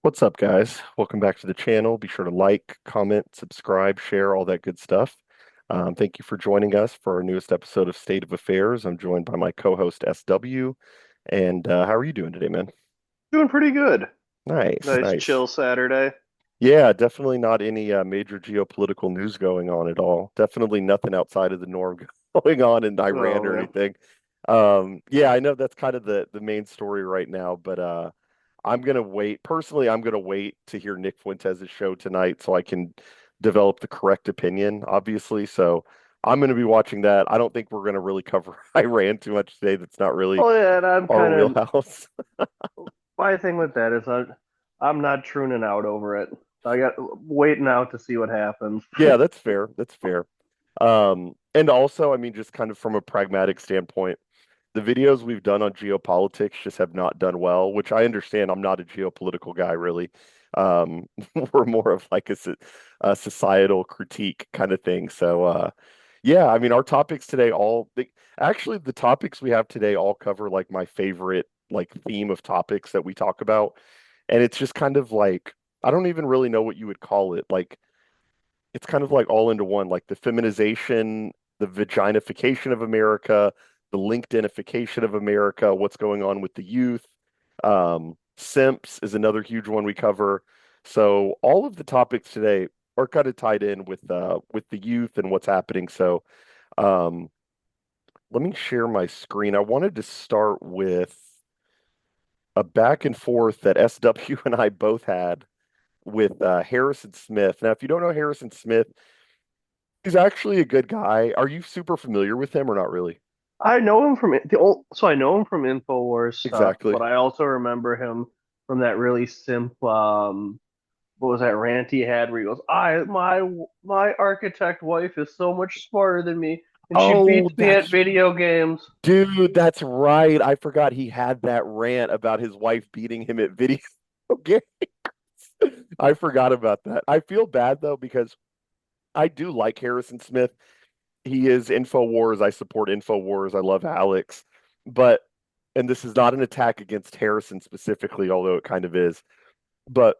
What's up, guys? Welcome back to the channel. Be sure to like, comment, subscribe, share, all that good stuff. Thank you for joining us for our newest episode of State of Affairs. I'm joined by my co-host SW. And how are you doing today, man? Doing pretty good. Nice, Nice nice. chill Saturday. Yeah, definitely not any major geopolitical news going on at all. Definitely nothing outside of the norm going on in Oh Iran or man. anything. Yeah, I know that's kind of the main story right now, but I'm gonna wait. Personally, I'm gonna wait to hear Nick Fuentes' show tonight so I can develop the correct opinion, obviously. So I'm gonna be watching that. I don't think we're gonna really cover Iran too much today. That's not really Oh yeah, and I'm our kind of wheelhouse. my thing with that is I'm not tuning out over it. I got waiting out to see what happens. Yeah, that's fair. That's fair. And also, I mean, just kind of from a pragmatic standpoint, the videos we've done on geopolitics just have not done well, which I understand. I'm not a geopolitical guy, really. We're more of like a societal critique kind of thing. So, yeah, I mean, our topics today actually the topics we have today all cover like my favorite like theme of topics that we talk about, and it's just kind of like I don't even really know what you would call it. Like it's kind of like all into one, like the feminization, the vaginification of America, the LinkedInification of America, what's going on with the youth. Simps is another huge one we cover. So all of the topics today are kind of tied in with the youth and what's happening. So um, let me share my screen. I wanted to start with a back and forth that SW and I both had with Harrison Smith. Now, if you don't know Harrison Smith, he's actually a good guy. Are you super familiar with him or not really? I know him from the old, so I know him from InfoWars stuff, Exactly. but I also remember him from that really simp what was that rant he had where he goes, my architect wife is so much smarter than me and she Oh, beats me at that's video games. dude, that's right. I forgot he had that rant about his wife beating him at video games. I forgot about that. I feel bad though because I do like Harrison Smith. He is InfoWars. I support InfoWars. I love Alex. But and this is not an attack against Harrison specifically, although it kind of is. But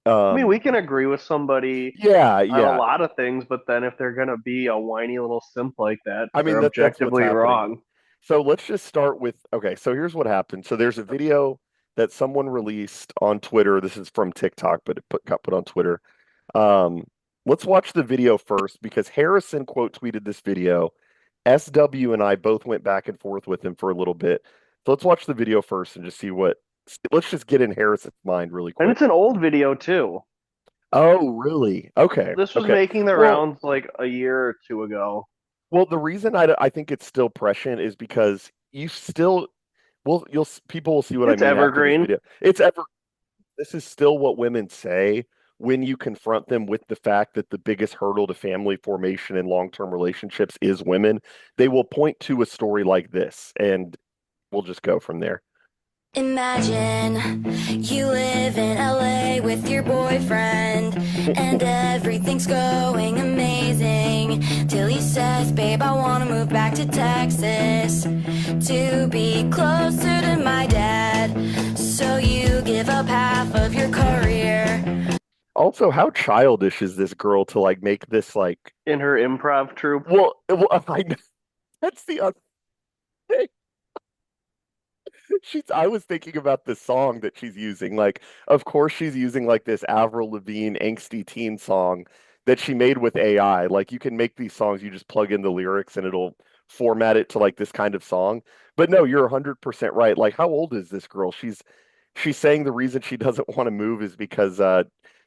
I mean, um we can agree with somebody yeah, on a yeah. lot of things, but then if they're gonna be a whiny little simp like that, I they're mean that's what's objectively happening. wrong. So let's just start with okay, so here's what happened. So there's a video that someone released on Twitter. This is from TikTok, but got put on Twitter. Um, let's watch the video first because Harrison quote tweeted this video. SW and I both went back and forth with him for a little bit. So let's watch the video first and just see what let's just get in Harrison's mind really And quick. it's an old video too. Oh, really? Okay. This was Okay. making the Well, rounds like a year or two ago. the reason I think it's still prescient is because you still people will see what I It's mean after this evergreen. video. This is still what women say when you confront them with the fact that the biggest hurdle to family formation and long-term relationships is women. They will point to a story like this and we'll just go from there. Imagine you live in LA with your boyfriend, and everything's going amazing. Till he says, babe, I wanna move back to Texas to be closer to my dad. So you give up half of your career. Also, how childish is this girl to like make this like In her improv troupe. that's the other thing. I was thinking about the song that she's using. Like, of course, she's using like this Avril Lavigne angsty teen song that she made with AI. Like, you can make these songs, you just plug in the lyrics and it'll format it to like this kind of song. But no, you're 100% right. Like, how old is this girl? She's saying the reason she doesn't want to move is because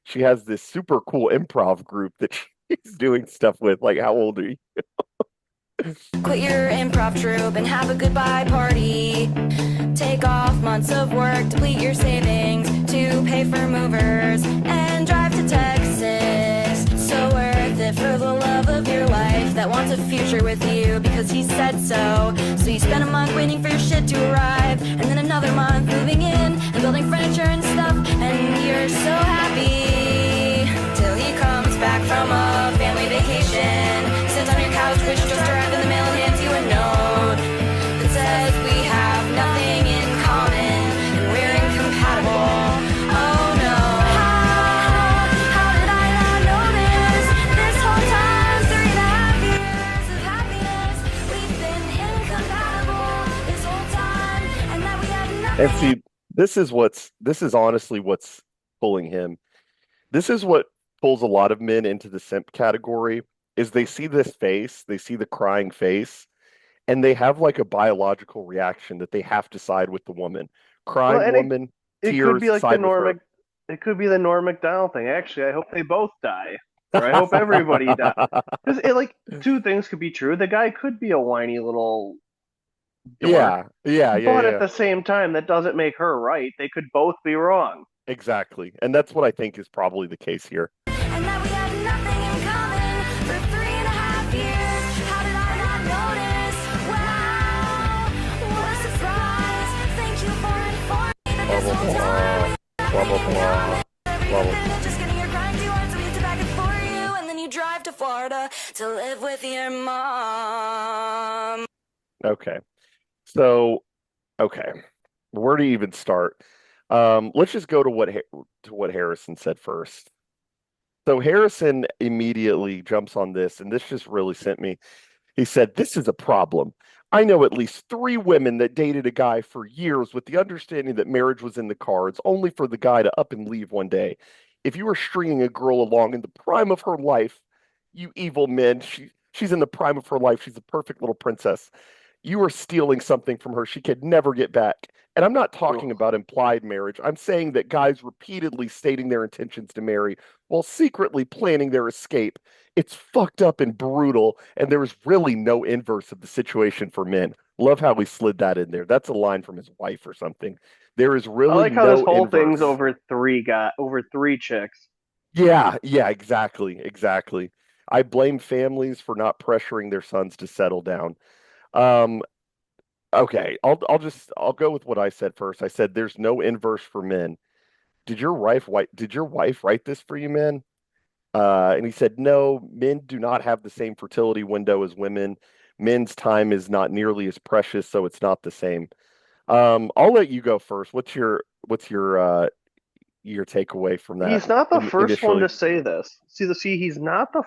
she has this super cool improv group that she's doing stuff with. Like, how old are you? Quit your improv troupe and have a goodbye party. Take off months of work, deplete your savings to pay for movers and drive to Texas. So worth it for the love of your life that wants a future with you because he said so. So you spend a month waiting for your shit to arrive, and then another month moving in and building furniture and stuff, and you're so happy till he comes back from a family vacation, sits on your couch, which just arrived in the mail, and hands you a note that says we have nothing in common and we're incompatible. Oh And see, this is honestly what's pulling him. This is what pulls a lot of men into the simp category is they see this face, they see the crying face, and they have like a biological reaction that they have to side with the wowoman. Well, Crying and woman, it could be tears, like the side with her. It could be the Norm Macdonald thing. Actually, I hope they both die, or I hope everybody dies. Because it like two things could be true. The guy could be a whiny little dork, but at Yeah. the same time, that doesn't make her right. They could both be wrong. Exactly. And that's what I think is probably the case here. And that we had nothing in common for 3.5 years. How did I not notice? Wow, what a surprise. Thank you for informing me that Blah this blah whole time blah we blah blah blah blah. everything. Just getting your grind too hard, so we have to back it for you. And then you drive to Florida to live with your mom. Okay. So, okay. Where to even start? Let's just go to what Harrison said first. So Harrison immediately jumps on this, and this just really sent me. He said, "This is a problem. I know at least 3 women that dated a guy for years with the understanding that marriage was in the cards, only for the guy to up and leave one day. If you were stringing a girl along in the prime of her life, you evil men, she's in the prime of her life. She's a perfect little princess. You are stealing something from her she could never get back. And I'm not talking Ugh. about implied marriage. I'm saying that guys repeatedly stating their intentions to marry while secretly planning their escape. It's fucked up and brutal, and there is really no inverse of the situation for men." Love how he slid that in there. That's a line from his wife or something. There is I really like how this no whole thing's inverse. over three chicks. Yeah, exactly. I blame families for not pressuring their sons to settle down. Um, okay, I'll go with what I said first. I said there's no inverse for men. Did your wife write this for you, man? And he said, no, men do not have the same fertility window as women. Men's time is not nearly as precious, so it's not the same. I'll let you go first. What's your takeaway from that He's not the first one initially? to say this. He's not the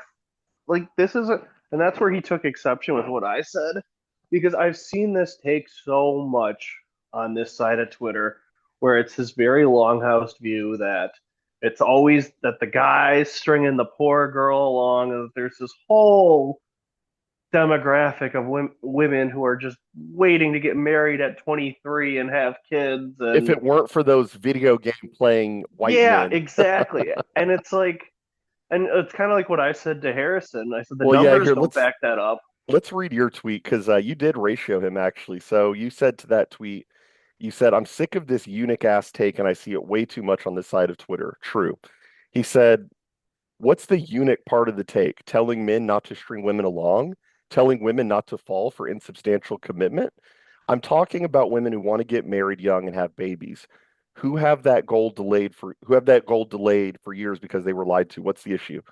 like this isn't, and that's where he took exception with what I said, because I've seen this take so much on this side of Twitter, where it's this very longhouse view that it's always that the guy's stringing the poor girl along, and that there's this whole demographic of women who are just waiting to get married at 23 and have kids, If and it weren't for those video game playing white yeah, men. exactly. And it's like, and it's kind of like what I said to Harrison. I said the Well, yeah, numbers here don't back that up. let's read your tweet because you did ratio him actually. So you said to that tweet, you said, "I'm sick of this eunuch ass take, and I see it way too much on this side of Twitter." True. He said, "What's the eunuch part of the take? Telling men not to string women along? Telling women not to fall for insubstantial commitment? I'm talking about women who want to get married young and have babies, who have that goal delayed for years because they were lied to. What's the issue?"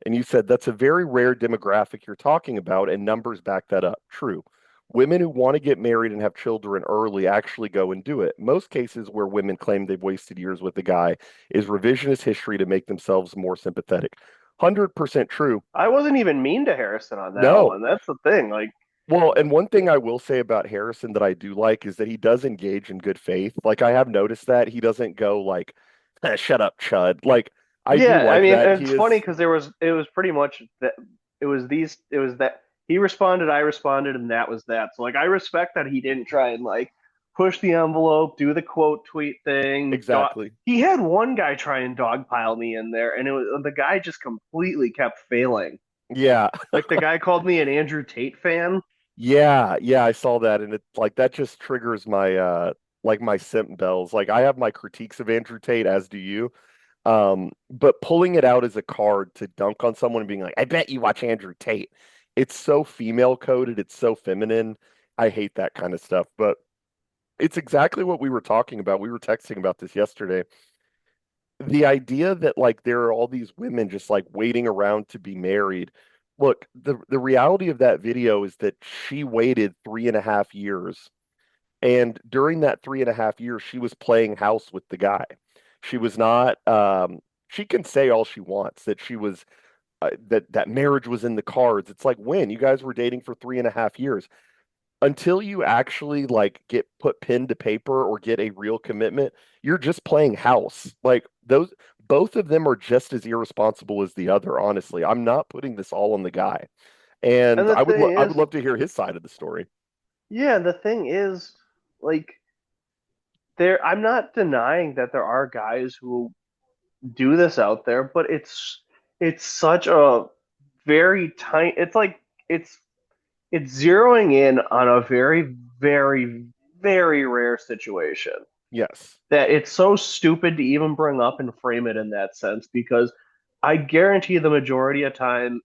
And you said that's a very rare demographic you're talking about, and numbers back that up. True. Women who want to get married and have children early actually go and do it. Most cases where women claim they've wasted years with a guy is revisionist history to make themselves more sympathetic. 100% true. I wasn't even mean to Harrison on that No. one. That's the thing. Like, Well, and one thing I will say about Harrison that I do like is that he does engage in good faith. Like I have noticed that he doesn't go like, "Shut up, chud." Like I do yeah, I like mean, that. and He it's funny is, because it was pretty much that it was that he responded, I responded, and that was that. So like, I respect that he didn't try and like push the envelope, do the quote tweet thing. exactly. He had one guy try and dogpile me in there, and it was the guy just completely kept failing. Yeah. Like the guy called me an Andrew Tate fan. Yeah, I saw that, and it's like that just triggers my like my simp bells. Like I have my critiques of Andrew Tate, as do you. But pulling it out as a card to dunk on someone and being like, "I bet you watch Andrew Tate." It's so female coded, it's so feminine. I hate that kind of stuff, but it's exactly what we were talking about. We were texting about this yesterday. The idea that like there are all these women just like waiting around to be married. Look, the reality of that video is that she waited 3.5 years, and during that 3.5 years, she was playing house with the guy. She was not. She can say all she wants that she was that marriage was in the cards. It's like when you guys were dating for 3.5 years. until you actually like get put pen to paper or get a real commitment, you're just playing house. Like those, both of them are just as irresponsible as the other, honestly. I'm not putting this all on the guy. And And the thing I would is, love to hear his side of the story. yeah, the thing is, like, I'm not denying that there are guys who do this out there, but it's such a very tiny. It's like it's it's zeroing in on a very, very, very rare situation Yes. that it's so stupid to even bring up and frame it in that sense because I guarantee the majority of time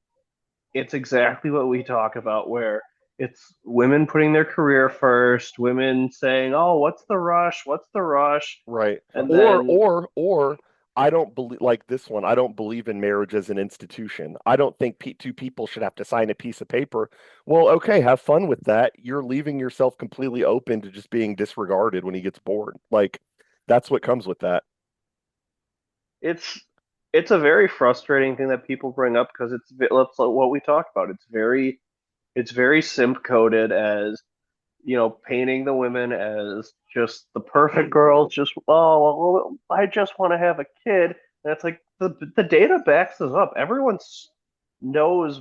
it's exactly what we talk about where it's women putting their career first, women saying, "Oh, what's the rush? What's the rush?" Right. And then Or I don't believe like this one. I don't believe in marriage as an institution. I don't think two people should have to sign a piece of paper. Well, okay, have fun with that. You're leaving yourself completely open to just being disregarded when he gets bored. Like that's what comes with that. it's it's a very frustrating thing that people bring up because it's like what we talked about. It's very simp coded as painting the women as just the perfect girls. Just well, I just want to have a kid. And it's like the data backs this up. Everyone knows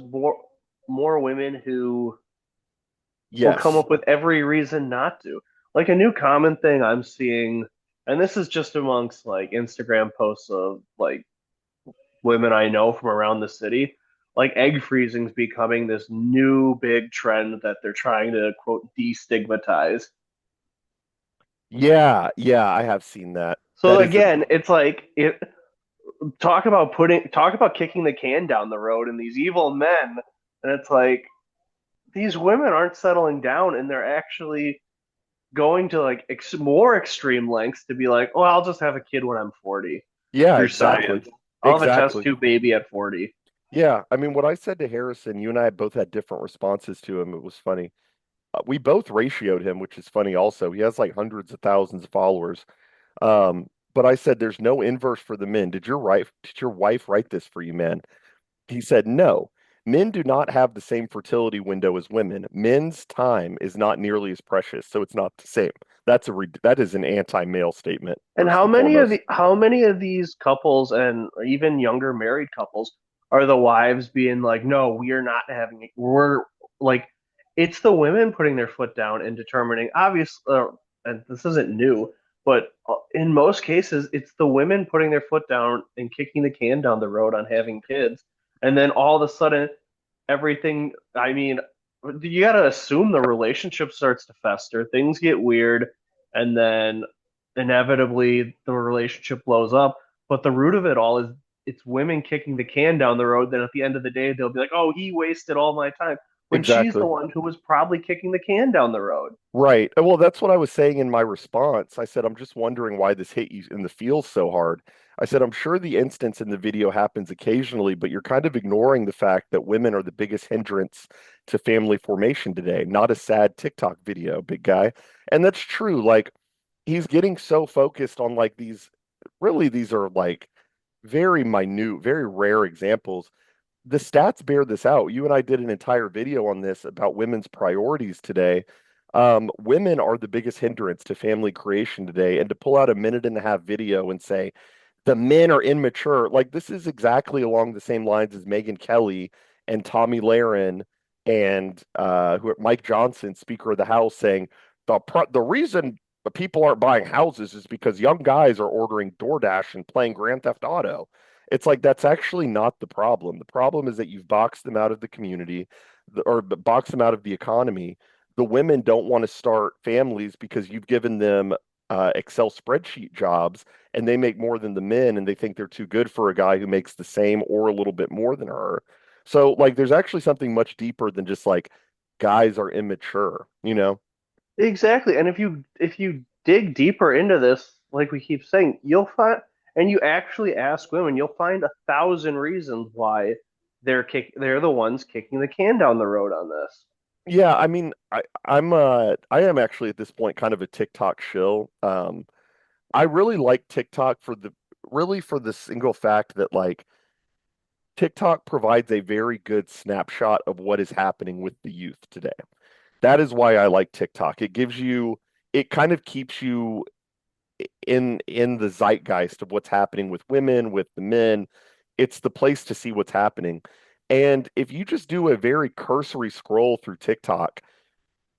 more women who will come Yes. up with every reason not to. Like a new common thing I'm seeing, and this is just amongst like Instagram posts of like women I know from around the city. Like egg freezing's becoming this new big trend that they're trying to quote destigmatize. Yeah, yeah, I have seen that. So That is a again, it's like talk about kicking the can down the road and these evil men, and it's like these women aren't settling down and they're actually going to like more extreme lengths to be like, oh, I'll just have a kid when I'm 40 yeah, through exactly. science. I'll have a test Exactly. tube baby at 40. Yeah, I mean, what I said to Harrison, you and I both had different responses to him. It was funny. We both ratioed him, which is funny also. He has like hundreds of thousands of followers. But I said there's no inverse for the men. Did your wife write this for you, man? He said no. Men do not have the same fertility window as women. Men's time is not nearly as precious, so it's not the same. That is an anti-male statement, And first and foremost. how many of these couples and even younger married couples are the wives being like, "No, we are not having it. We're like it's the women putting their foot down and determining obvious and this isn't new, but in most cases it's the women putting their foot down and kicking the can down the road on having kids. And then all of a sudden everything, I mean, you got to assume the relationship starts to fester, things get weird, and then inevitably the relationship blows up. But the root of it all is it's women kicking the can down the road. Then at the end of the day, they'll be like, "Oh, he wasted all my time," when she's the Exactly. one who was probably kicking the can down the road. Right. Well, that's what I was saying in my response. I said, I'm just wondering why this hit you in the feels so hard. I said, I'm sure the instance in the video happens occasionally, but you're kind of ignoring the fact that women are the biggest hindrance to family formation today, not a sad TikTok video, big guy. And that's true. Like, he's getting so focused on like really, these are like very minute, very rare examples. The stats bear this out. You and I did an entire video on this about women's priorities today. Women are the biggest hindrance to family creation today. And to pull out a minute and a half video and say the men are immature, like this is exactly along the same lines as Megyn Kelly and Tommy Lahren and Mike Johnson, Speaker of the House, saying the reason the people aren't buying houses is because young guys are ordering DoorDash and playing Grand Theft Auto. It's like that's actually not the problem. The problem is that you've boxed them out of the community or boxed them out of the economy. The women don't want to start families because you've given them Excel spreadsheet jobs and they make more than the men and they think they're too good for a guy who makes the same or a little bit more than her. So, like, there's actually something much deeper than just like guys are immature, you know? Exactly. And if you dig deeper into this, like we keep saying, you'll find and you actually ask women, you'll find 1,000 reasons why they're the ones kicking the can down the road on this. Yeah, I mean, I am actually at this point kind of a TikTok shill. I really like TikTok for the single fact that like TikTok provides a very good snapshot of what is happening with the youth today. That is why I like TikTok. It kind of keeps you in the zeitgeist of what's happening with women, with the men. It's the place to see what's happening. And if you just do a very cursory scroll through TikTok,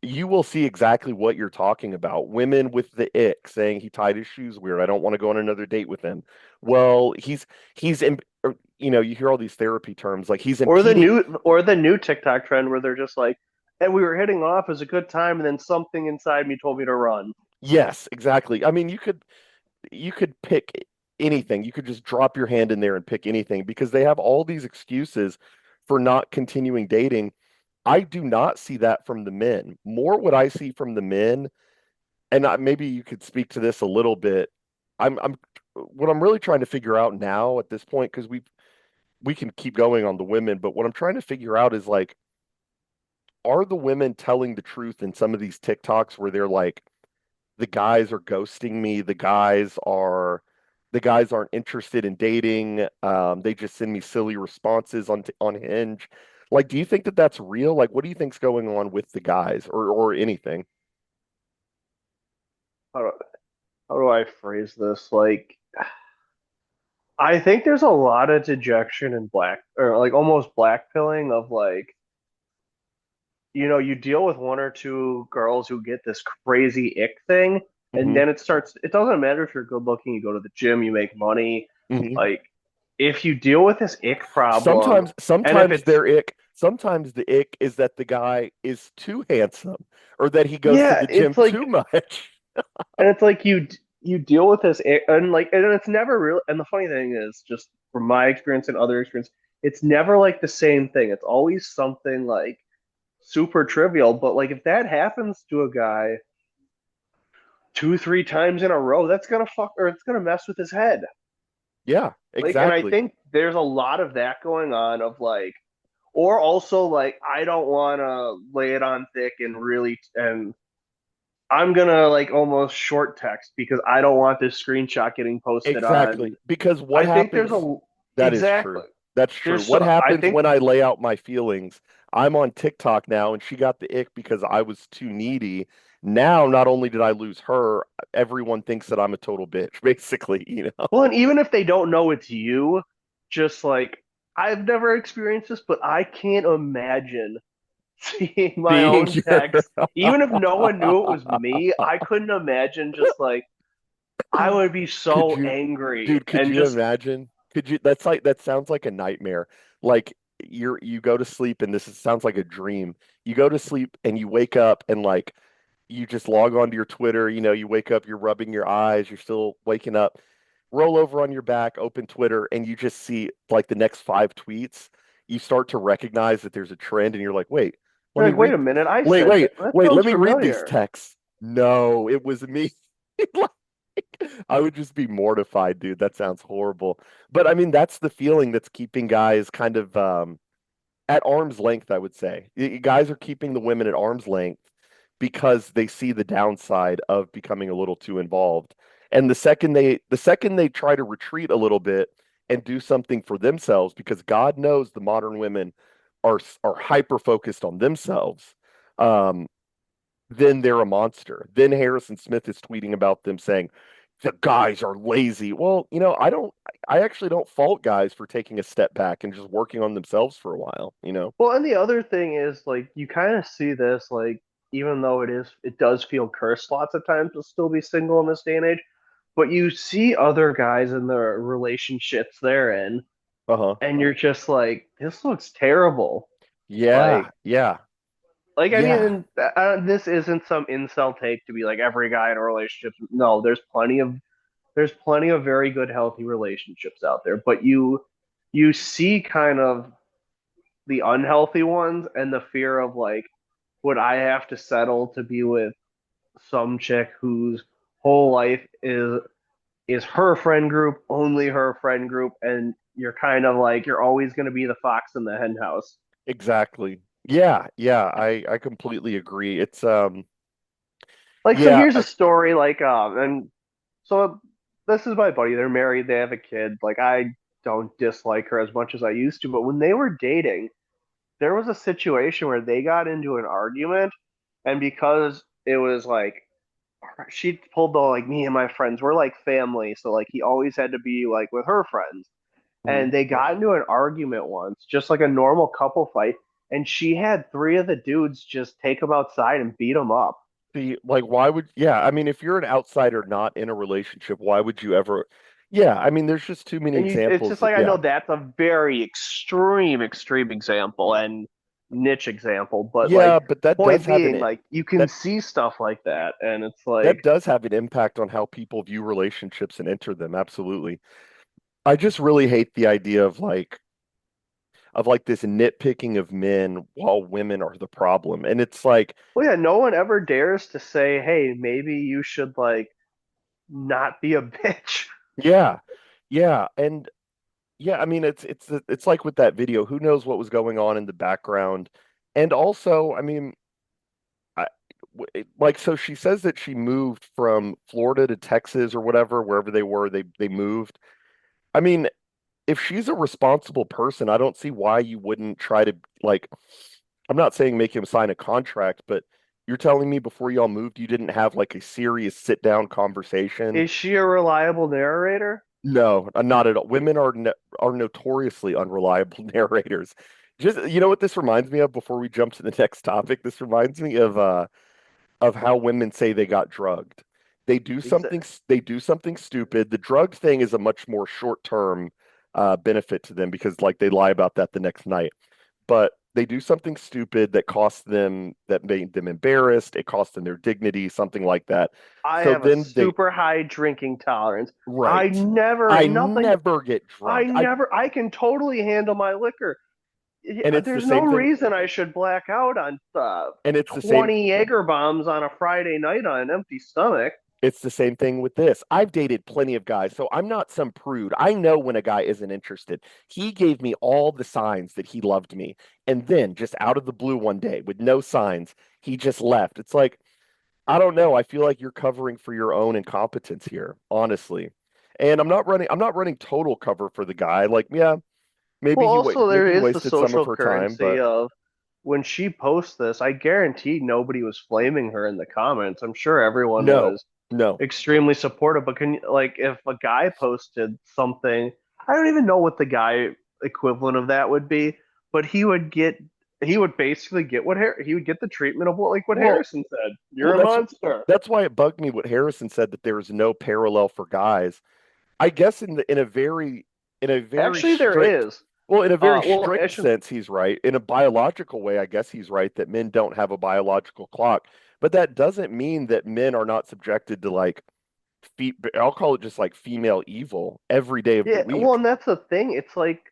you will see exactly what you're talking about. Women with the ick saying he tied his shoes weird. I don't want to go on another date with him. Well, you hear all these therapy terms like he's impeding. Or the new TikTok trend where they're just like, and we were hitting off, it was a good time, and then something inside me told me to run. Yes, exactly. I mean, you could pick anything. You could just drop your hand in there and pick anything because they have all these excuses for not continuing dating. I do not see that from the men. More what I see from the men, and maybe you could speak to this a little bit. I'm what I'm really trying to figure out now at this point, because we can keep going on the women, but what I'm trying to figure out is like, are the women telling the truth in some of these TikToks where they're like, the guys are ghosting me, the guys aren't interested in dating, they just send me silly responses on Hinge. Like, do you think that that's real? Like, what do you think's going on with the guys or anything? How do, how do I phrase this? Like, I think there's a lot of dejection and black, or like almost blackpilling of like, you deal with one or two girls who get this crazy ick thing, and Hmm. then it doesn't matter if you're good looking, you go to the gym, you make money. Hmm. Like, if you deal with this ick problem, and if it's, Sometimes the ick is that the guy is too handsome or that he goes to yeah, the gym too much. and it's like you deal with this and like and it's never real. And the funny thing is, just from my experience and other experience, it's never like the same thing. It's always something like super trivial. But like if that happens to a guy two, three times in a row, that's gonna fuck or it's gonna mess with his head. Yeah, Like, and I exactly. think there's a lot of that going on of like, or also like I don't want to lay it on thick and really and I'm gonna like almost short text because I don't want this screenshot getting posted on. Exactly. Because what I think there's happens, a that is exactly. true. That's true. There's What so I happens think when I lay out my feelings? I'm on TikTok now and she got the ick because I was too needy. Now, not only did I lose her, everyone thinks that I'm a total bitch, basically. well, and even if they don't know it's you, just like I've never experienced this, but I can't imagine seeing my Being own your text. Even if no one knew it was me, I couldn't imagine just like I would be Could so you, angry dude, could and you just imagine? That sounds like a nightmare. Like you go to sleep and sounds like a dream. You go to sleep and you wake up and like you just log onto your Twitter, you wake up, you're rubbing your eyes, you're still waking up, roll over on your back, open Twitter, and you just see like the next five tweets. You start to recognize that there's a trend and you're like, wait, let you're me like, wait read a minute, I wait, said wait, that. That wait, let sounds me read these familiar. texts. No, it was me. I would just be mortified, dude. That sounds horrible. But I mean, that's the feeling that's keeping guys kind of at arm's length, I would say. Guys are keeping the women at arm's length because they see the downside of becoming a little too involved. And the second they try to retreat a little bit and do something for themselves, because God knows the modern women are hyper focused on themselves. Um, then they're a monster. Then Harrison Smith is tweeting about them saying the guys are lazy. Well, I actually don't fault guys for taking a step back and just working on themselves for a while. Well, and the other thing is like you kind of see this like even though it does feel cursed lots of times to still be single in this day and age, but you see other guys in the relationships they're in, Uh-huh. and you're just like, this looks terrible. Yeah, Like, yeah, I mean, yeah. and this isn't some incel take to be like every guy in a relationship. No, there's plenty of very good healthy relationships out there, but you see kind of the unhealthy ones and the fear of like, would I have to settle to be with some chick whose whole life is her friend group, only her friend group, and you're kind of like you're always going to be the fox in the hen house. Exactly. Yeah, yeah, I completely agree. It's Like, so yeah, here's a story like and so this is my buddy. They're married, they have a kid. Like, I don't dislike her as much as I used to, but when they were dating, there was a situation where they got into an argument and because it was like she pulled the like me and my friends we're like family, so like he always had to be like with her friends, Mhm. and they got into an argument once, just like a normal couple fight, and she had three of the dudes just take him outside and beat him up. See, like, why would, yeah, I mean, if you're an outsider not in a relationship, why would you ever, yeah, I mean, there's just too many And it's examples just that, like I yeah, know that's a very extreme example and niche example, but yeah, like but that does point have being, like you can that, see stuff like that, and it's like that does have an impact on how people view relationships and enter them. Absolutely. I just really hate the idea of like this nitpicking of men while women are the problem. And it's like, well, yeah, no one ever dares to say, hey, maybe you should like not be a bitch. yeah, yeah, and yeah, I mean, it's like with that video, who knows what was going on in the background. And also, I mean, like, so she says that she moved from Florida to Texas or whatever, wherever they were, they moved. I mean, if she's a responsible person, I don't see why you wouldn't try to, like, I'm not saying make him sign a contract, but you're telling me before y'all moved, you didn't have like a serious sit down conversation. Is she a reliable narrator? No, not at all. Women are no are notoriously unreliable narrators. Just, you know what this reminds me of before we jump to the next topic? This reminds me of how women say they got drugged. Exa- They do something stupid. The drug thing is a much more short-term benefit to them because like they lie about that the next night. But they do something stupid that costs them that made them embarrassed, it cost them their dignity, something like that. I So have a then they super high drinking tolerance. I right. never, I nothing, never get drunk. I can totally handle my liquor. And it's the There's no same thing reason I should black out on and 20 Jaeger bombs on a Friday night on an empty stomach. it's the same thing with this. I've dated plenty of guys, so I'm not some prude. I know when a guy isn't interested. He gave me all the signs that he loved me. And then, just out of the blue one day, with no signs, he just left. It's like, I don't know. I feel like you're covering for your own incompetence here, honestly. And I'm not running total cover for the guy. Like, yeah, Well, also there maybe he is the wasted some of social her time, currency but of when she posts this, I guarantee nobody was flaming her in the comments. I'm sure everyone no, was no. extremely supportive. But can like if a guy posted something, I don't even know what the guy equivalent of that would be, but he would basically get he would get the treatment of what Well, Harrison said. well, You're a monster. that's why it bugged me what Harrison said that there is no parallel for guys. I guess in a very Actually, there strict is. well, in a very Well, strict actually, sense, he's right. In a biological way, I guess he's right that men don't have a biological clock. But that doesn't mean that men are not subjected to like I'll call it just like female evil every day of the yeah. Well, week. and that's the thing. It's like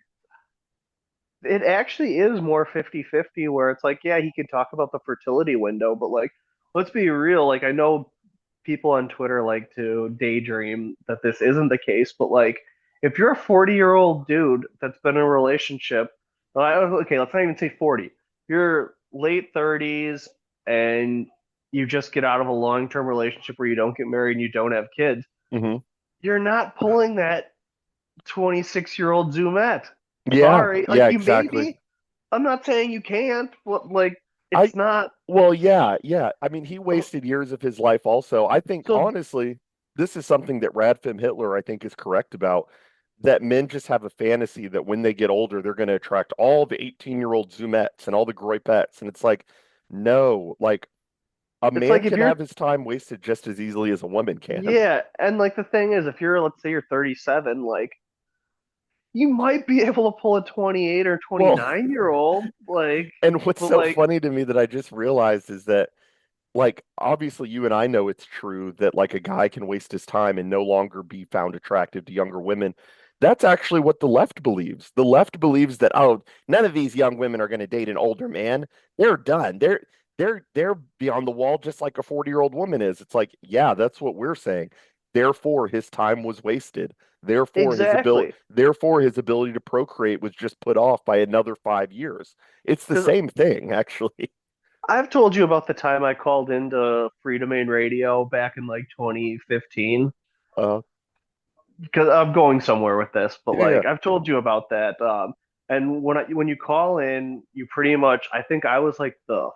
it actually is more 50-50 where it's like, yeah, he can talk about the fertility window, but like, let's be real. Like, I know people on Twitter like to daydream that this isn't the case, but like, if you're a 40-year-old dude that's been in a relationship, okay, let's not even say 40, you're late 30s and you just get out of a long-term relationship where you don't get married and you don't have kids, Hmm. you're not pulling that 26-year-old Zoomette. Yeah, Sorry. Like, yeah, you exactly. maybe, I'm not saying you can't, but like I it's not. Well, yeah, yeah. I mean, he wasted years of his life also. I think So honestly, this is something that Radfem Hitler I think is correct about that men just have a fantasy that when they get older, they're going to attract all the 18-year-old Zoomettes and all the Groipettes. And it's like, no, like a it's man like if can you're, have his time wasted just as easily as a woman can. yeah, and like the thing is, if you're, let's say you're 37, like you might be able to pull a 28 or Well, 29-year-old, like, and what's but so like, funny to me that I just realized is that like obviously you and I know it's true that like a guy can waste his time and no longer be found attractive to younger women. That's actually what the left believes. The left believes that oh, none of these young women are going to date an older man. They're done. They're beyond the wall just like a 40-year-old woman is. It's like, yeah, that's what we're saying. Therefore his time was wasted. exactly. Therefore his ability to procreate was just put off by another 5 years. It's the Because same thing actually. I've told you about the time I called into Free Domain Radio back in like 2015. Uh Because I'm going somewhere with this, but yeah. like I've told you about that. And when you call in, you pretty much, I think I was like the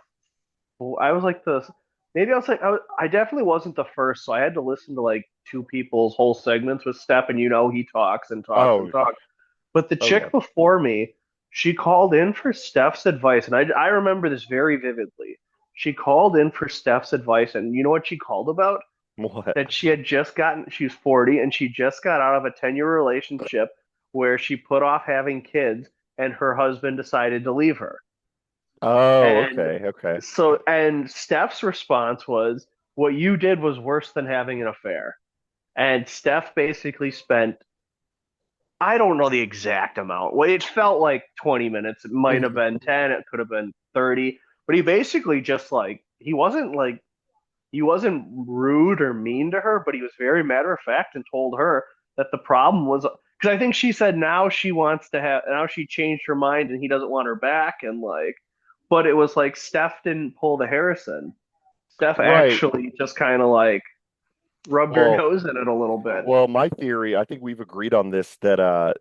I was like the maybe I was like I definitely wasn't the first, so I had to listen to like two people's whole segments with Steph, and he talks and talks and Oh, talks. But the oh yeah. chick before me, she called in for Steph's advice, and I remember this very vividly. She called in for Steph's advice, and you know what she called about? What? That she was 40, and she just got out of a 10-year relationship where she put off having kids, and her husband decided to leave her. Oh, And okay, okay. and Steph's response was, "What you did was worse than having an affair." And Steph basically spent, I don't know the exact amount. Well, it felt like 20 minutes. It might have Mhm. been 10, it could have been 30, but he basically just he wasn't rude or mean to her, but he was very matter of fact and told her that the problem was because I think she said now she changed her mind and he doesn't want her back and like, but it was like Steph didn't pull the Harrison. Steph Right. actually just kind of like rubbed her Well, nose in it a little bit. well, my theory, I think we've agreed on this that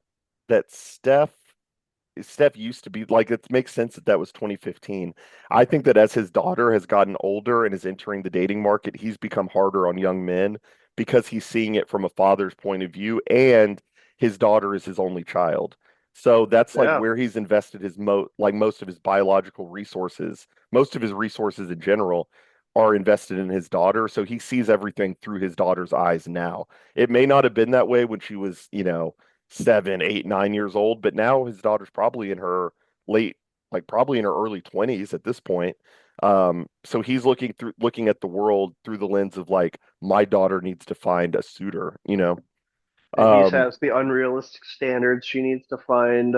Steph used to be like it makes sense that that was 2015. I think that as his daughter has gotten older and is entering the dating market, he's become harder on young men because he's seeing it from a father's point of view, and his daughter is his only child. So that's like Yeah. where he's invested his most of his biological resources, most of his resources in general are invested in his daughter. So he sees everything through his daughter's eyes now. It may not have been that way when she was, 7, 8, 9 years old, but now his daughter's probably in her late, like probably in her early 20s at this point. So he's looking at the world through the lens of like, my daughter needs to find a suitor. And he Um, has the unrealistic standards. She needs to find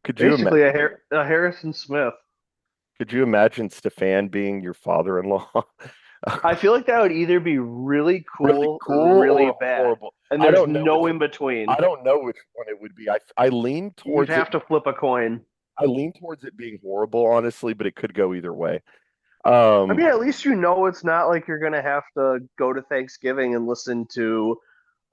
could you ima basically a Harrison Smith. could you imagine Stefan being your father-in-law? I feel like that would either be really Really cool or cool really or bad, horrible? and I there's don't know no which in between. I don't know which one it would be. I lean You'd towards it. have to flip a coin. I lean towards it being horrible, honestly, but it could go either way. I Um, mean, at least it's not like you're gonna have to go to Thanksgiving and listen to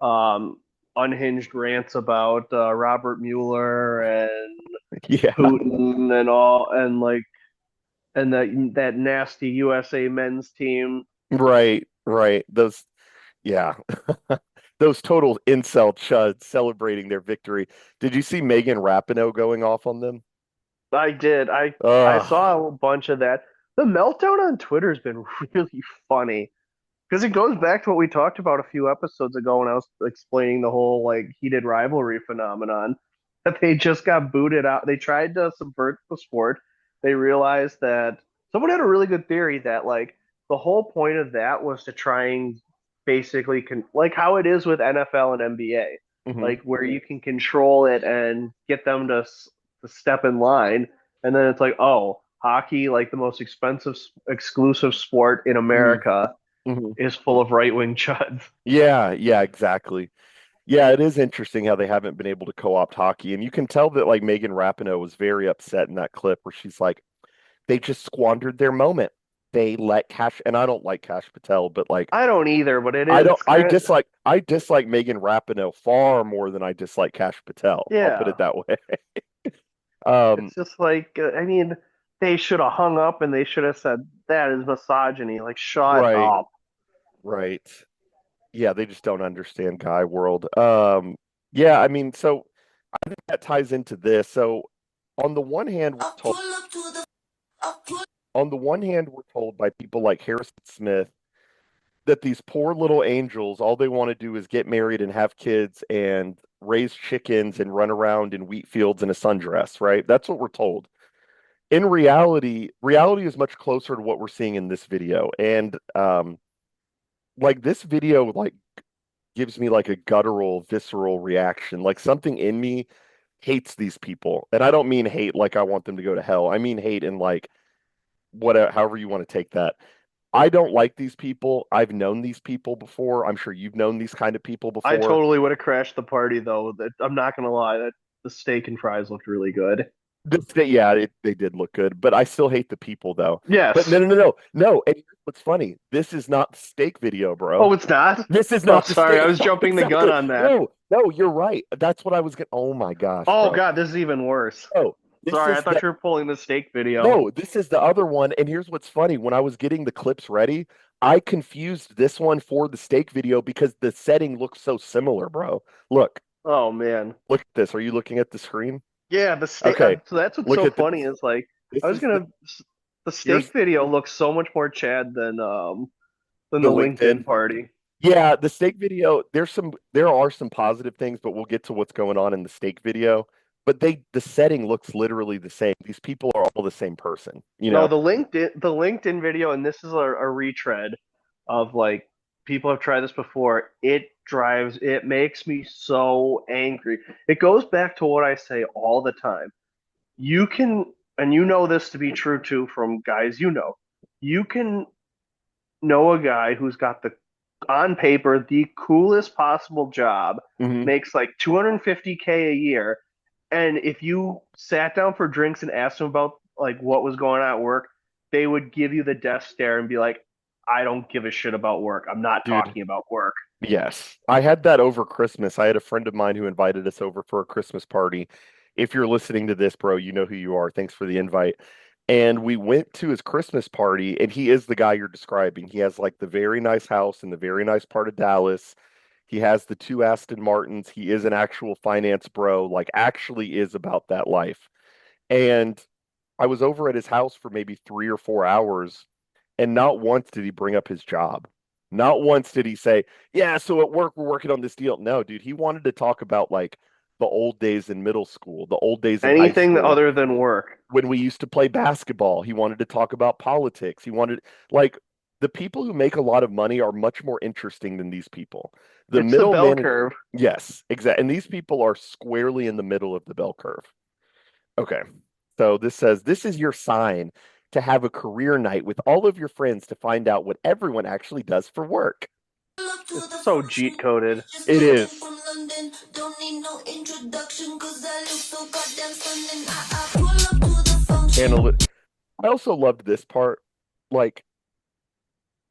um, unhinged rants about Robert Mueller and yeah, Putin and all, and like and that nasty USA men's team. right, right. Yeah, those total incel chuds celebrating their victory. Did you see Megan Rapinoe going off on them? I did. I Ugh, saw a bunch of that. The meltdown on Twitter has been really funny because it goes back to what we talked about a few episodes ago when I was explaining the whole like heated rivalry phenomenon. That they just got booted out. They tried to subvert the sport. They realized that someone had a really good theory that like the whole point of that was to try and basically like how it is with NFL and NBA, hmm. like where you can control it and get them to step in line, and then it's like, oh, hockey, like the most expensive exclusive sport in Hmm. America, Hmm. is full of right wing chuds. Yeah, yeah, exactly. Yeah, it is interesting how they haven't been able to co-opt hockey, and you can tell that like Megan Rapinoe was very upset in that clip where she's like, they just squandered their moment. They let Cash, and I don't like Cash Patel, but like I don't either, but it I is. don't It's kind of I dislike Megan Rapinoe far more than I dislike Cash Patel. I'll put it yeah. that way. Um, It's just like I mean, they should have hung up and they should have said that is misogyny. Like, shut right, up. right. Yeah, they just don't understand guy world. Yeah, I mean, so I think that ties into this. So on the one hand, we're told by people like Harrison Smith that these poor little angels, all they want to do is get married and have kids and raise chickens and run around in wheat fields in a sundress, right? That's what we're told. In reality is much closer to what we're seeing in this video. And like this video like gives me like a guttural, visceral reaction. Like something in me hates these people. And I don't mean hate like I want them to go to hell. I mean hate in like whatever however you want to take that. I don't like these people. I've known these people before. I'm sure you've known these kind of people I before. totally would have crashed the party though. That I'm not gonna lie, that the steak and fries looked really good. Yeah, they did look good, but I still hate the people though. But no, Yes. no, no, no, no. And here's what's funny? This is not the steak video, bro. Oh, it's not. This is Oh, not the sorry, steak. I was jumping the gun Exactly. on that. No, no, you're right. That's what I was getting. Oh my gosh, Oh bro. God, this is even worse. Oh, This Sorry, I is thought the you were pulling the steak video. No, this is the other one. And here's what's funny. When I was getting the clips ready, I confused this one for the steak video because the setting looks so similar, bro. Look, Oh man. look at this. Are you looking at the screen? Yeah, the steak. Okay. So that's what's Look so at funny this. is like I This was is the gonna. The steak here's video looks so much more Chad than the the LinkedIn LinkedIn. party. Yeah, the steak video, there are some positive things, but we'll get to what's going on in the steak video. But the setting looks literally the same. These people are all the same person, you No, know? the LinkedIn video, and this is a retread of like people have tried this before. It makes me so angry. It goes back to what I say all the time. You can, and you know this to be true too from guys you know. You can know a guy who's got the on paper the coolest possible job, Hmm. makes like 250K a year, and if you sat down for drinks and asked them about like what was going on at work, they would give you the death stare and be like, "I don't give a shit about work. I'm not Dude, talking about work." yes. I had that over Christmas. I had a friend of mine who invited us over for a Christmas party. If you're listening to this, bro, you know who you are. Thanks for the invite. And we went to his Christmas party, and he is the guy you're describing. He has like the very nice house in the very nice part of Dallas. He has the two Aston Martins. He is an actual finance bro, like actually is about that life. And I was over at his house for maybe 3 or 4 hours, and not once did he bring up his job. Not once did he say, "Yeah, so at work we're working on this deal." No, dude, he wanted to talk about like the old days in middle school, the old days in high Anything school other than work. when we used to play basketball. He wanted to talk about politics. He wanted like the people who make a lot of money are much more interesting than these people. The It's the middle bell manage curve. Yes, exactly. And these people are squarely in the middle of the bell curve. Okay. So this says this is your sign to have a career night with all of your friends to find out what everyone actually does for work. It's so cheat coded. It is. I also loved this part. Like,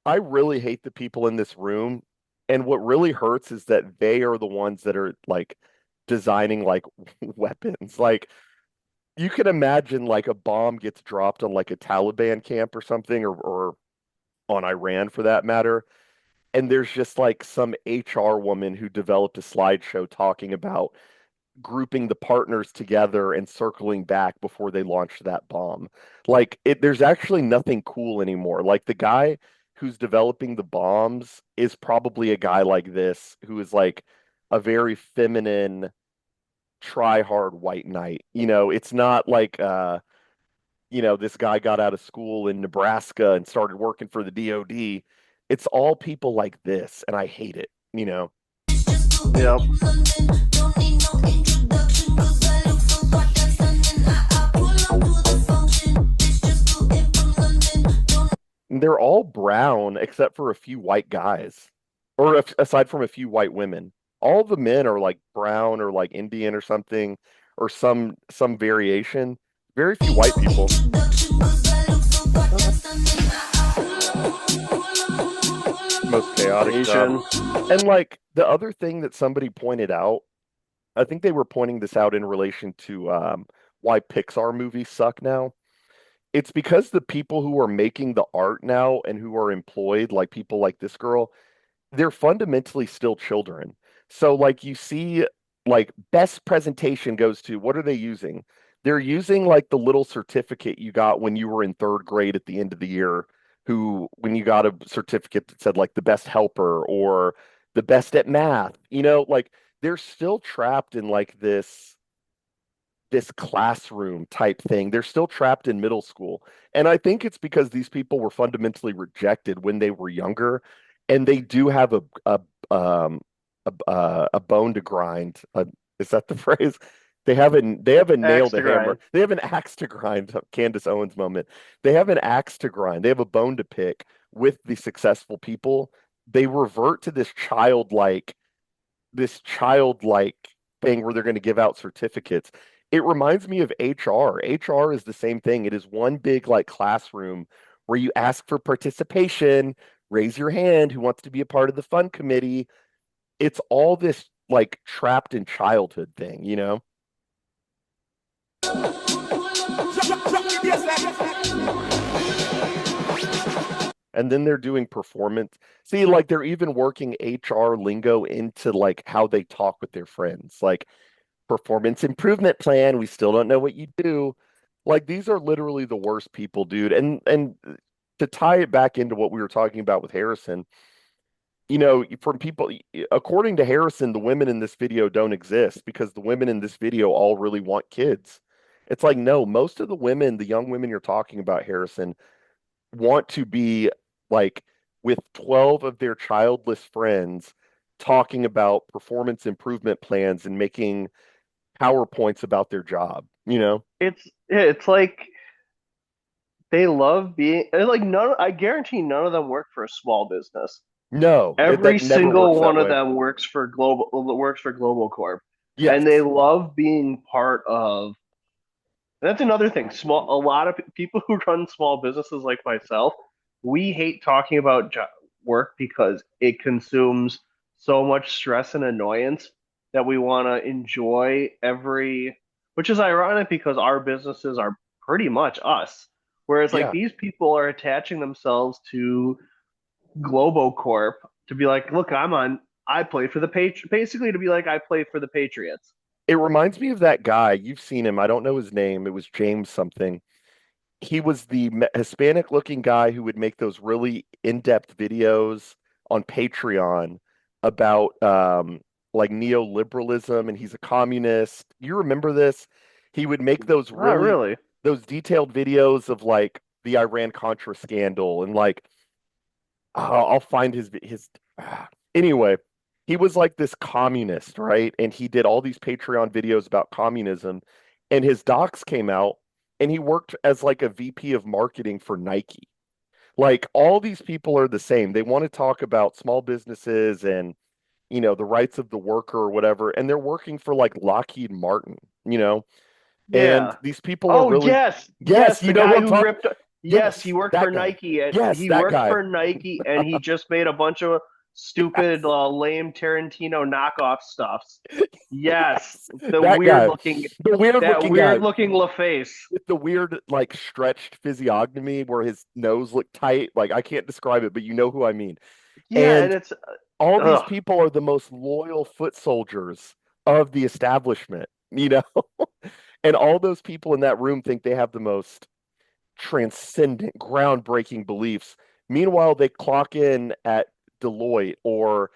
I really hate the people in this room, and what really hurts is that they are the ones that are like designing like weapons. Like, you can imagine like a bomb gets dropped on like a Taliban camp or something, or on Iran for that matter, and there's just like some HR woman who developed a slideshow talking about grouping the partners together and circling back before they launched that bomb. Like there's actually nothing cool anymore. Like the guy who's developing the bombs is probably a guy like this who is like a very feminine, try hard white knight. It's not like this guy got out of school in Nebraska and started working for the DOD. It's all people like this, and I hate it. Yep. They're all brown except for a few white guys, or aside from a few white women. All the men are like brown or like Indian or something, or some variation. Very few white people. Most chaotic Asian. stuff. And like the other thing that somebody pointed out, I think they were pointing this out in relation to why Pixar movies suck now. It's because the people who are making the art now and who are employed, like people like this girl, they're fundamentally still children. So like you see like best presentation goes to what are they using? They're using like the little certificate you got when you were in third grade at the end of the year, who when you got a certificate that said like the best helper or the best at math, like they're still trapped in like this classroom type thing. They're still trapped in middle school. And I think it's because these people were fundamentally rejected when they were younger, and they do have a bone to grind. Is that the phrase? They have a nail Axe to to hammer. grind. They have an axe to grind. Candace Owens moment. They have an axe to grind. They have a bone to pick with the successful people. They revert to this childlike thing where they're going to give out certificates. It reminds me of HR. HR is the same thing. It is one big like classroom where you ask for participation, raise your hand who wants to be a part of the fun committee. It's all this like trapped in childhood thing. And then they're doing performance. See, like they're even working HR lingo into like how they talk with their friends. Like performance improvement plan, we still don't know what you do. Like these are literally the worst people, dude. And to tie it back into what we were talking about with Harrison, from people, according to Harrison, the women in this video don't exist because the women in this video all really want kids. It's like, no, most of the women, the young women you're talking about, Harrison, want to be like with 12 of their childless friends talking about performance improvement plans and making PowerPoints about their job, you know? It's like they love being like none. I guarantee none of them work for a small business. No, Every that never single works that one of way. them works for Global Corp, Yes. and they love being part of. That's another thing. A lot of people who run small businesses like myself, we hate talking about work because it consumes so much stress and annoyance that we want to enjoy which is ironic because our businesses are pretty much us. Whereas like Yeah. these people are attaching themselves to Globocorp to be like, look, I play for the basically to be like, I play for the Patriots. It reminds me of that guy. You've seen him. I don't know his name. It was James something. He was the Hispanic looking guy who would make those really in-depth videos on Patreon about like neoliberalism, and he's a communist. You remember this? He would make Not really. those detailed videos of like the Iran Contra scandal and like I'll find his anyway, he was like this communist, right? And he did all these Patreon videos about communism, and his docs came out, and he worked as like a VP of marketing for Nike. Like all these people are the same. They want to talk about small businesses and the rights of the worker or whatever, and they're working for like Lockheed Martin, and Yeah. these people are Oh really yes, yes, the you know what guy I'm who talking. ripped. Yes, Yes, he worked that for guy. Nike, and Yes, he that worked guy. for Nike, and he just made a bunch of stupid, Yes. lame Tarantino knockoff stuffs. Yes, Yes, that guy. The weird that looking weird guy looking LaFace. with the weird, like, stretched physiognomy where his nose looked tight. Like, I can't describe it, but you know who I mean. Yeah, and And it's all these ugh. people are the most loyal foot soldiers of the establishment, you know? And all those people in that room think they have the most transcendent, groundbreaking beliefs. Meanwhile, they clock in at Deloitte or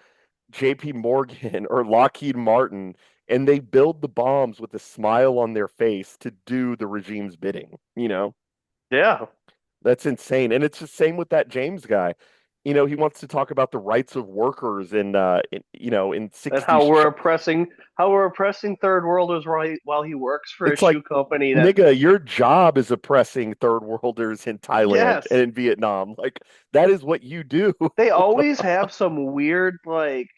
JP Morgan or Lockheed Martin, and they build the bombs with a smile on their face to do the regime's bidding. Yeah, That's insane. And it's the same with that James guy. He wants to talk about the rights of workers in and 60s. how we're oppressing third worlders while he works for a It's like, shoe company that nigga, your job is oppressing third worlders in Thailand and yes, in Vietnam. Like, that is what you do. they always have some weird like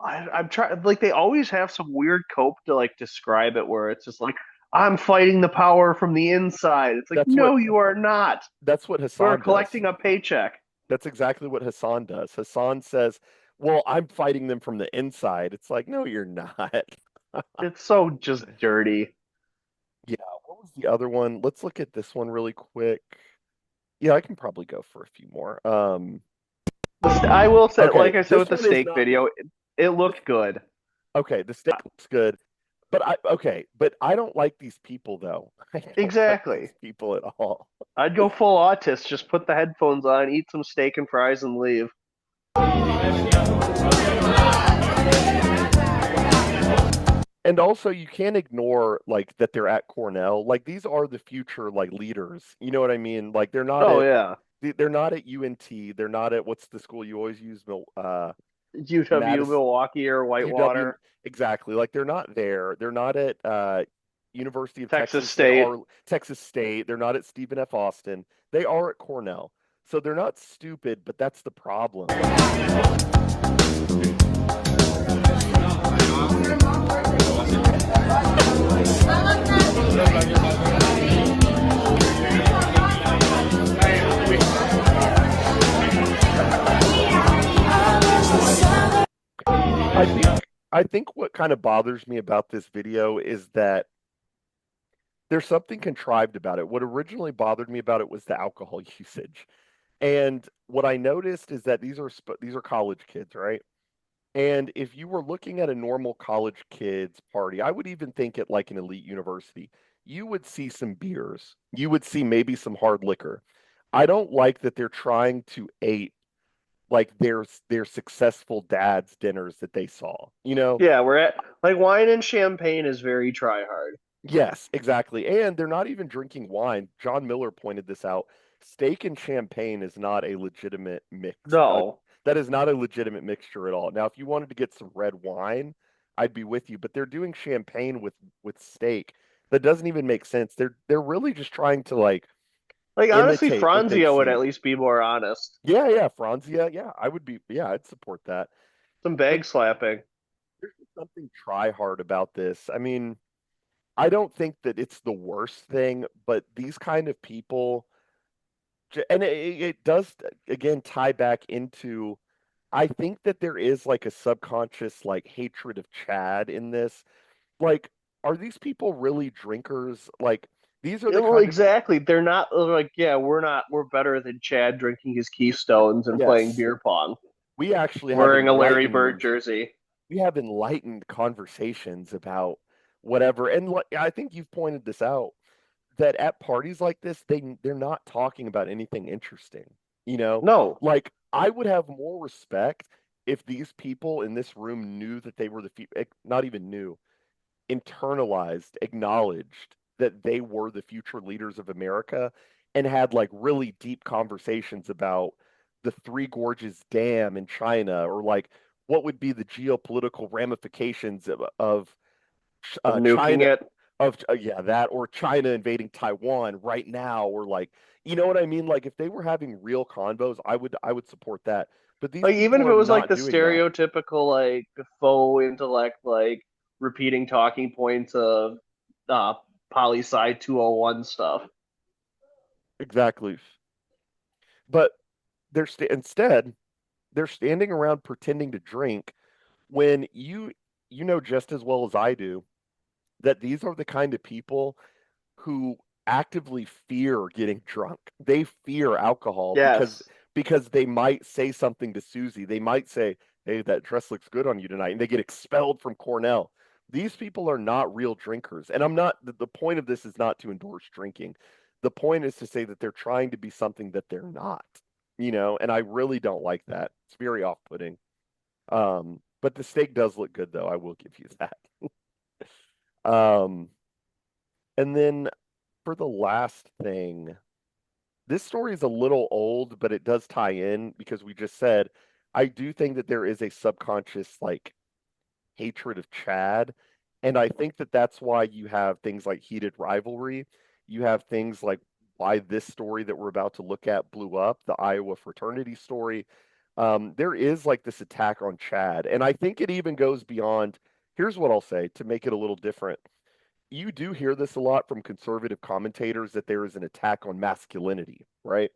I'm trying like they always have some weird cope to like describe it where it's just like I'm fighting the power from the inside. It's like That's what no, you are not. that's what We're Hassan does. collecting a paycheck. That's exactly what Hassan does. Hassan says, "Well, I'm fighting them from the inside." It's like, no, you're not. It's so just dirty. Yeah, what was the other one? Let's look at this one really quick. Yeah, I can probably go for a few more. I will say, Okay, like I said this with the one is steak not video, it looked good. okay. The steak looks good, but I don't like these people though. I don't like Exactly. these people at all. I'd go full autist. Just put the headphones on, eat some steak and fries, and leave. And also, you can't ignore like that they're at Cornell. Like these are the future like leaders. You know what I mean? Like Oh yeah, they're not at UNT. They're not at what's the school you always use, UW, Madison, Milwaukee, or UW. Whitewater, Exactly. Like they're not there. They're not at University of Texas Texas at State. Texas State. They're not at Stephen F. Austin. They are at Cornell. So they're not stupid, but that's the problem. I think what kind of bothers me about this video is that there's something contrived about it. What originally bothered me about it was the alcohol usage. And what I noticed is that these are college kids, right? And if you were looking at a normal college kids party, I would even think at like an elite university, you would see some beers. You would see maybe some hard liquor. I don't like that they're trying to ape like their successful dad's dinners that they saw, you know? Yeah, we're at like wine and champagne is very try hard. Yes, exactly. And they're not even drinking wine. John Miller pointed this out. Steak and champagne is not a legitimate mix. No. That is not a legitimate mixture at all. Now, if you wanted to get some red wine, I'd be with you, but they're doing champagne with steak. That doesn't even make sense. They're really just trying to like Like honestly, imitate what they've Franzia would at seen. least be more honest. Yeah, yeah, Franzia. Yeah, I would be. Yeah, I'd support that. Some But bag slapping. there's just something try hard about this. I mean, I don't think that it's the worst thing, but these kind of people, and it does again tie back into. I think that there is like a subconscious like hatred of Chad in this. Like, are these people really drinkers? Like, these are Yeah, the well, kind of exactly. They're not like, yeah, we're better than Chad drinking his Keystones and playing yes. beer pong, We actually have wearing a Larry Bird enlightened jersey. we have enlightened conversations about whatever. And like, I think you've pointed this out that at parties like this, they're not talking about anything interesting. You know, No, like I would have more respect if these people in this room knew that they were not even knew, internalized, acknowledged that they were the future leaders of America and had like really deep conversations about the Three Gorges Dam in China or like what would be the geopolitical ramifications of of nuking China it. yeah, that or China invading Taiwan right now or like you know what I mean, like if they were having real convos I would support that, but these Like even people if it are was like not the doing that. stereotypical like faux intellect, like repeating talking points of uh poli sci 201 stuff. Exactly. But instead they're standing around pretending to drink when you know just as well as I do that these are the kind of people who actively fear getting drunk. They fear alcohol Yes. because they might say something to Susie. They might say, "Hey, that dress looks good on you tonight," and they get expelled from Cornell. These people are not real drinkers. And I'm not the point of this is not to endorse drinking. The point is to say that they're trying to be something that they're not, you know, and I really don't like that. It's very off-putting. But the steak does look good though, I will give you that. Um, and then for the last thing, this story is a little old, but it does tie in because we just said I do think that there is a subconscious like hatred of Chad, and I think that that's why you have things like heated rivalry. You have things like why this story that we're about to look at blew up, the Iowa fraternity story. There is like this attack on Chad, and I think it even goes beyond. Here's what I'll say to make it a little different. You do hear this a lot from conservative commentators that there is an attack on masculinity, right?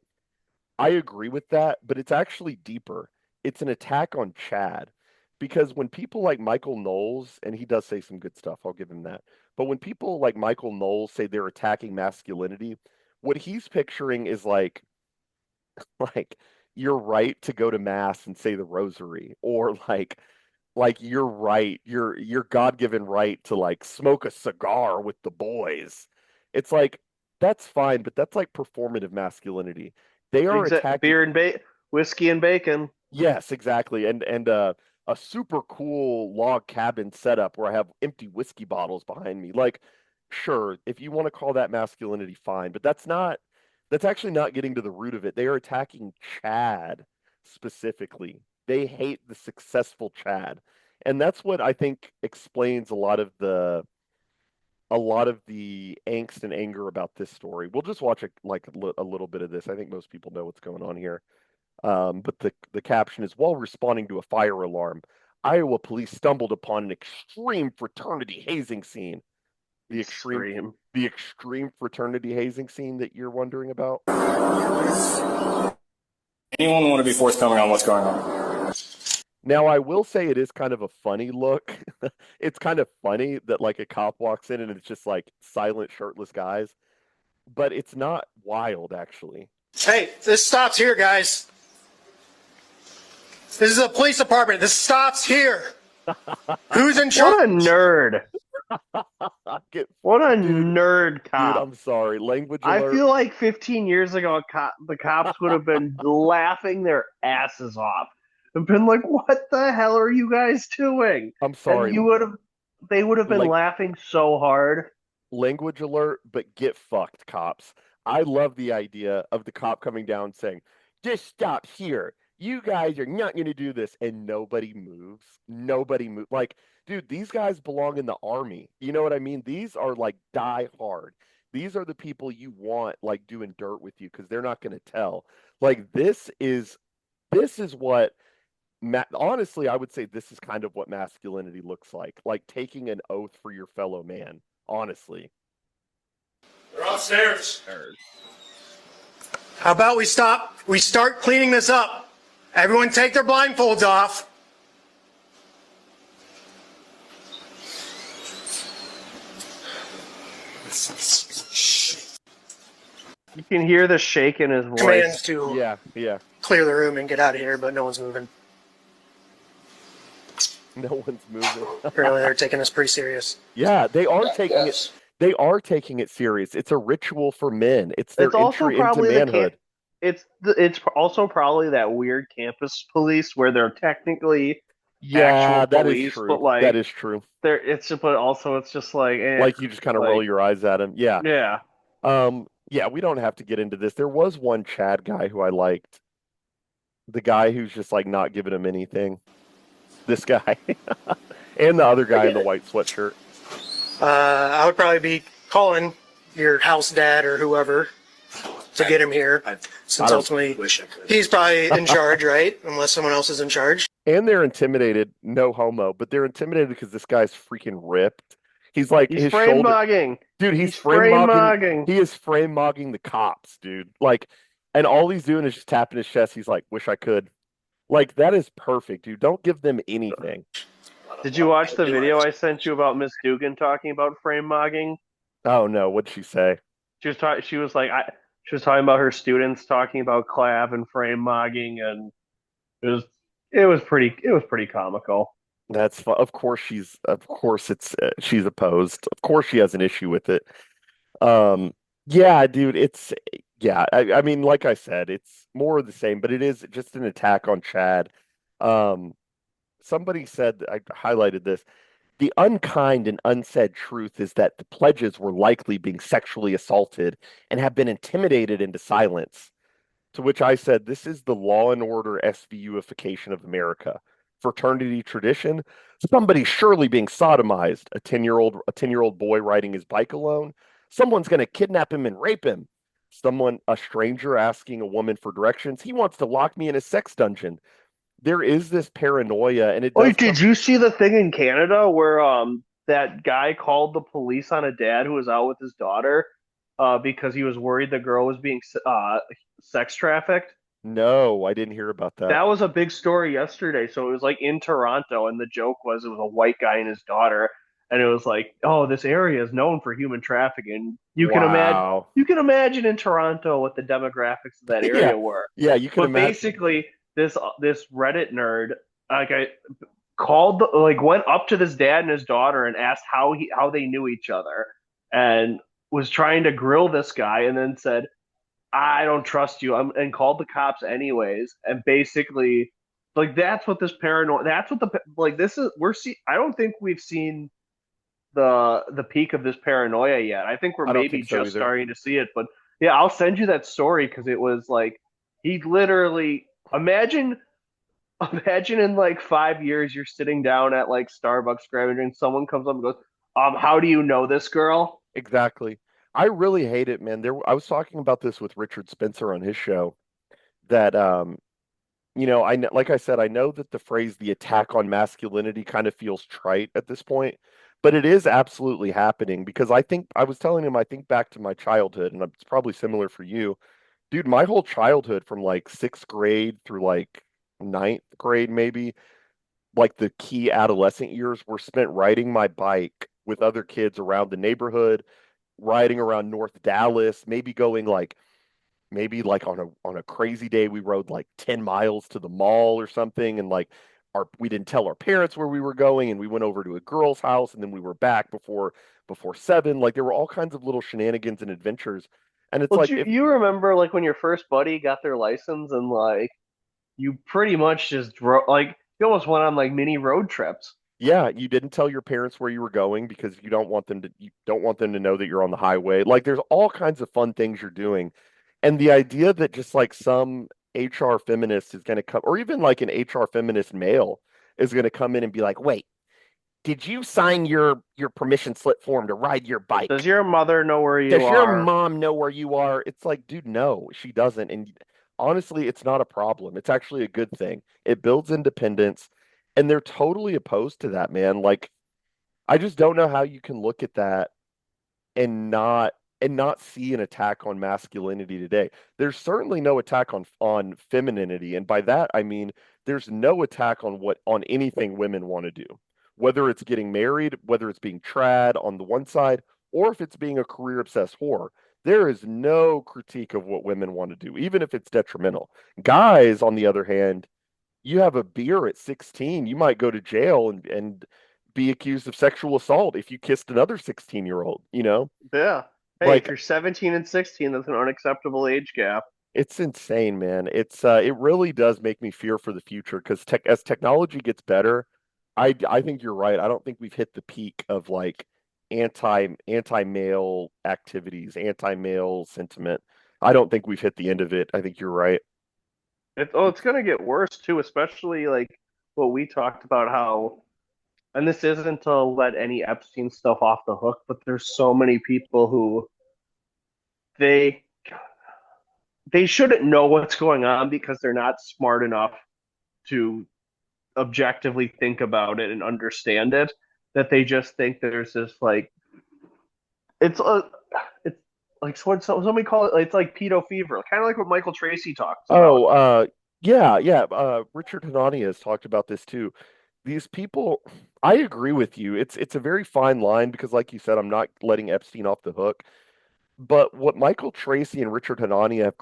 I agree with that, but it's actually deeper. It's an attack on Chad because when people like Michael Knowles, and he does say some good stuff, I'll give him that. But when people like Michael Knowles say they're attacking masculinity, what he's picturing is like like you're right to go to mass and say the rosary or like you're right, your God-given right to like smoke a cigar with the boys. It's like that's fine, but that's like performative masculinity. They are attacking. Beer and whiskey and bacon. Yes, exactly. And a super cool log cabin setup where I have empty whiskey bottles behind me. Like, sure, if you want to call that masculinity, fine, but that's actually not getting to the root of it. They are attacking Chad specifically. They hate the successful Chad. And that's what I think explains a lot of the angst and anger about this story. We'll just watch a little bit of this. I think most people know what's going on here. But the caption is while responding to a fire alarm, Iowa police stumbled upon an extreme fraternity hazing scene. The extreme fraternity hazing scene that you're wondering about? Anyone want to be forthcoming on what's going on? Now, I will say it is kind of a funny look. It's kind of funny that like a cop walks in and it's just like silent, shirtless guys, but it's not wild actually. Hey, this stops here, guys. This is a police department. This stops here. Who's in What charge? a nerd! Get, What a Dude, nerd dude, cop! I'm sorry. Language I alert. feel like 15 years ago, the cops would have been laughing their asses off and been like, "What the hell are you guys doing?" I'm sorry. And they would have been Like laughing so hard. language alert, but get fucked, cops. I love the idea of the cop coming down saying, just stop here. You guys are not going to do this. And nobody moves. Nobody moves. Like, dude, these guys belong in the army. You know what I mean? These are like die hard. These are the people you want like doing dirt with you because they're not going to tell. Like, this is what honestly, I would say this is kind of what masculinity looks like taking an oath for your fellow man, honestly. They're upstairs. How about we start cleaning this up? Everyone take their blindfolds off. You can hear the shake in his voice. Commands to Yeah. clear the room and get out of here, but no one's moving. No one's moving. Apparently they're taking this pretty serious. Yeah, they are taking it. They are taking it serious. It's a ritual for men. It's their It's also entry into probably manhood. it's also probably that weird campus police where they're technically Yeah, actual that is police, true. but like That is true. but also it's just like Like you just kind of like- roll your eyes at them. Yeah. yeah. Yeah, we don't have to get into this. There was one Chad guy who I liked. The guy who's just like not giving him anything. This guy. And the other guy in the white sweatshirt. I would probably be calling your house dad or whoever to get him here, since ultimately he's probably in charge, right? Unless someone else is in charge. And they're intimidated, no homo, but they're intimidated because this guy's freaking ripped. He's like He's his frame shoulder. mugging. Dude, He's frame frame mugging. mugging. He is frame mugging the cops, dude. Like, and all he's doing is just tapping his chest. He's like, wish I could. Like, that is perfect, dude. Don't give them anything. Did you watch the video I sent you about Miss Dugan talking about frame mugging? Oh no, what'd she say? She was talking. She was talking about her students talking about clav and frame mugging, and it was pretty comical. That's of course she's opposed. Of course she has an issue with it. Yeah, dude, yeah. I mean, like I said, it's more of the same, but it is just an attack on Chad. Somebody said, I highlighted this. The unkind and unsaid truth is that the pledges were likely being sexually assaulted and have been intimidated into silence. To which I said, this is the Law and Order SVUification of America. Fraternity tradition. Somebody surely being sodomized. A 10-year-old boy riding his bike alone. Someone's going to kidnap him and rape him. A stranger asking a woman for directions. He wants to lock me in a sex dungeon. There is this paranoia, and it does. Wait, did you see the thing in Canada where that guy called the police on a dad who was out with his daughter because he was worried the girl was being sex trafficked? No, I didn't hear about that. That was a big story yesterday. So it was like in Toronto, and the joke was it was a white guy and his daughter, and it was like, oh, this area is known for human trafficking. You Wow. can imagine in Toronto what the demographics of that area were. Yeah, you can But imagine. basically, this Reddit nerd went up to this dad and his daughter and asked how they knew each other, and was trying to grill this guy, and then said, I don't trust you, and called the cops anyways. And basically, like, that's what this paranoia. That's what I don't think we've seen the peak of this paranoia yet. I think we're I don't maybe think so just either. starting to see it. But yeah, I'll send you that story because it was like he literally imagine in like 5 years you're sitting down at like Starbucks grabbing a drink, someone comes up and goes, how do you know this girl? Exactly. I really hate it, man. I was talking about this with Richard Spencer on his show that I know, like I said, I know that the phrase the attack on masculinity kind of feels trite at this point, but it is absolutely happening because I was telling him I think back to my childhood, and it's probably similar for you. Dude, my whole childhood from like 6th grade through like 9th grade maybe like the key adolescent years were spent riding my bike with other kids around the neighborhood, riding around North Dallas, maybe like on a crazy day we rode like 10 miles to the mall or something, and like we didn't tell our parents where we were going, and we went over to a girl's house, and then we were back before 7. Like there were all kinds of little shenanigans and adventures. And it's Well, like do if you remember like when your first buddy got their license and like you pretty much just drove like you almost went on like mini road trips. yeah, you didn't tell your parents where you were going because you don't want them to know that you're on the highway. Like there's all kinds of fun things you're doing. And the idea that just like some HR feminist is going to come, or even like an HR feminist male is going to come in and be like, "Wait, did you sign your permission slip form to ride your Does bike? your mother know where you Does your are? mom know where you are?" It's like, dude, no, she doesn't. And honestly, it's not a problem. It's actually a good thing. It builds independence, and they're totally opposed to that, man. Like, I just don't know how you can look at that and not see an attack on masculinity today. There's certainly no attack on femininity, and by that I mean there's no attack on anything women want to do. Whether it's getting married, whether it's being trad on the one side, or if it's being a career obsessed whore, there is no critique of what women want to do, even if it's detrimental. Guys, on the other hand, you have a beer at 16, you might go to jail and be accused of sexual assault if you kissed another 16-year-old, you know? Yeah. Hey, if Like you're 17 and 16, that's an unacceptable age gap. it's insane, man. It really does make me fear for the future because as technology gets better, I think you're right. I don't think we've hit the peak of like anti-male activities, anti-male sentiment. I don't think we've hit the end of it. I think you're right. It's gonna get worse too, especially like what we talked about how, and this isn't to let any Epstein stuff off the hook, but there's so many people who they they shouldn't know what's going on because they're not smart enough to objectively think about it and understand it. That they just think there's this like it's a it's like what somebody call it. It's like pedo fever, kind of like what Michael Tracy talks about. Oh, yeah, yeah. Richard Hanania has talked about this too. These people, I agree with you. It's a very fine line because, like you said, I'm not letting Epstein off the hook. But what Michael Tracy and Richard Hanania have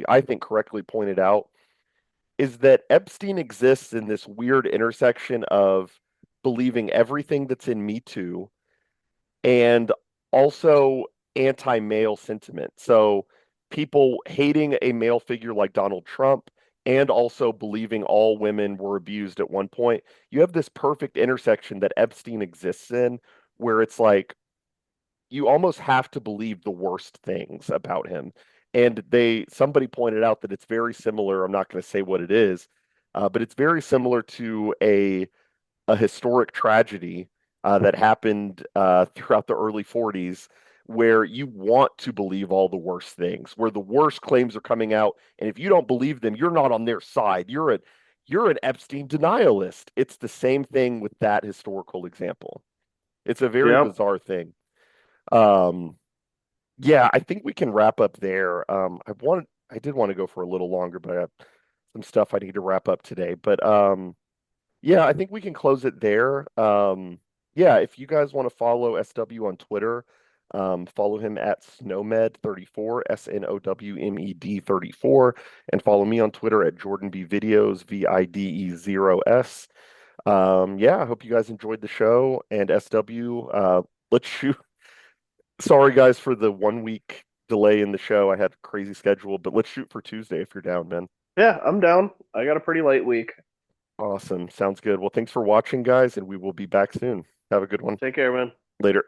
I think correctly pointed out, is that Epstein exists in this weird intersection of believing everything that's in Me Too and also anti-male sentiment. So people hating a male figure like Donald Trump and also believing all women were abused at one point. You have this perfect intersection that Epstein exists in where it's like you almost have to believe the worst things about him. And somebody pointed out that it's very similar. I'm not going to say what it is, but it's very similar to a historic tragedy that happened throughout the early 40s, where you want to believe all the worst things, where the worst claims are coming out, and if you don't believe them, you're not on their side. You're an Epstein denialist. It's the same thing with that historical example. It's a very Yep. bizarre thing. Um, yeah, I think we can wrap up there. I did want to go for a little longer, but I have some stuff I need to wrap up today. But yeah, I think we can close it there. Yeah, if you guys want to follow SW on Twitter, follow him at Snowmed34, SNOWMED 34, and follow me on Twitter at Jordan B Videos, VIDE0S. Yeah, I hope you guys enjoyed the show. And SW, let's shoot. Sorry, guys, for the 1 week delay in the show. I had a crazy schedule, but let's shoot for Tuesday if you're down, man. Yeah, I'm down. I got a pretty light week. Awesome. Sounds good. Well, thanks for watching, guys, and we will be back soon. Have a good one. Take care, man. Later.